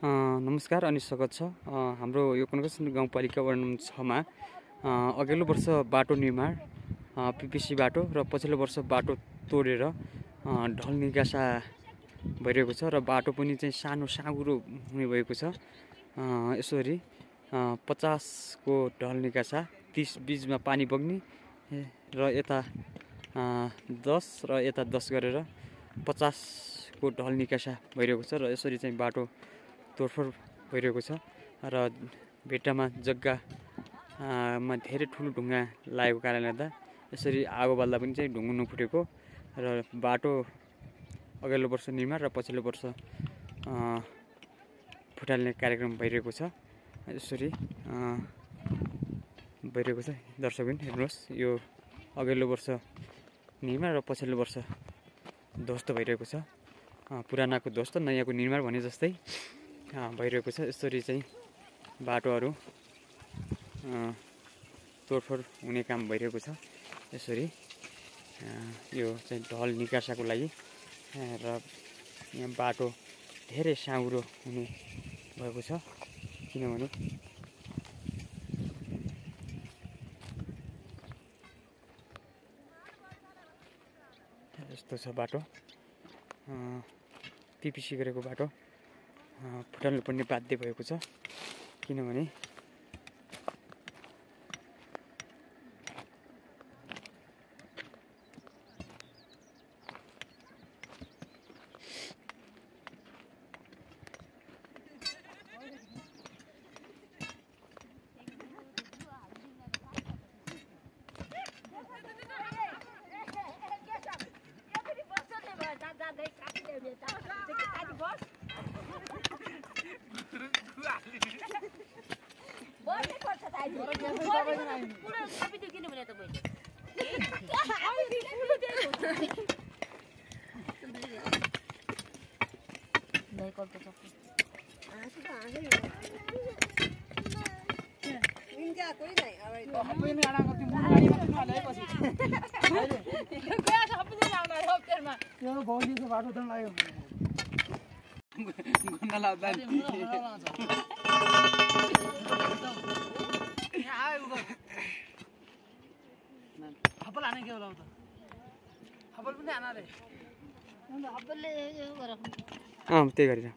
नमस्कार अनि स्वागत छ। हाम्रो यो कनकसन गाउँपालिका वडा नम्बर 6 मा अघिल्लो वर्ष बाटो निर्माण पीपीसी बाटो र पछिल्लो वर्ष बाटो तोडेर ढल निकासा भइरहेको छ र बाटो पनि चाहिँ सानो साँगुरो हुने भएको छ। यसरी 50 को ढल निकासा 30 बीचमा पानी बग्ने र यता 10 र यता 10 गरेर 50 को ढल निकासा भइरहेको छ र यसरी चाहिँ बाटो तोडफोड भइरहेको छ र भेट्टामा जग्गामा धेरै ठुलो ढुङ्गा लागेको कारणले गर्दा यसरी आगो बाल्दा पनि चाहिँ ढुङ्गा नफुटेको र बाटो अघिल्लो वर्ष निर्माण र पछिल्लो वर्ष फुटाल्ने कार्यक्रम भइरहेको छ। यसरी भइरहेको छ। दर्शकबिन हेर्नुहोस्, यो अघिल्लो वर्ष निर्माण र पछिल्लो वर्ष ध्वस्त भइरहेको छ। पुरानाको ध्वस्त नयाँको निर्माण भने जस्तै भइरहेको छ। यसरी चाहिँ बाटोहरू तोडफोड हुने काम भइरहेको छ। यसरी यो चाहिँ ढल निकासाको लागि र यहाँ बाटो धेरै साँगुरो हुने भएको छ, किनभने यस्तो छ बाटो। पीपीसी गरेको बाटो फुटाल्नु पर्ने बाध्य भएको छ, किनभने त्यही गरेर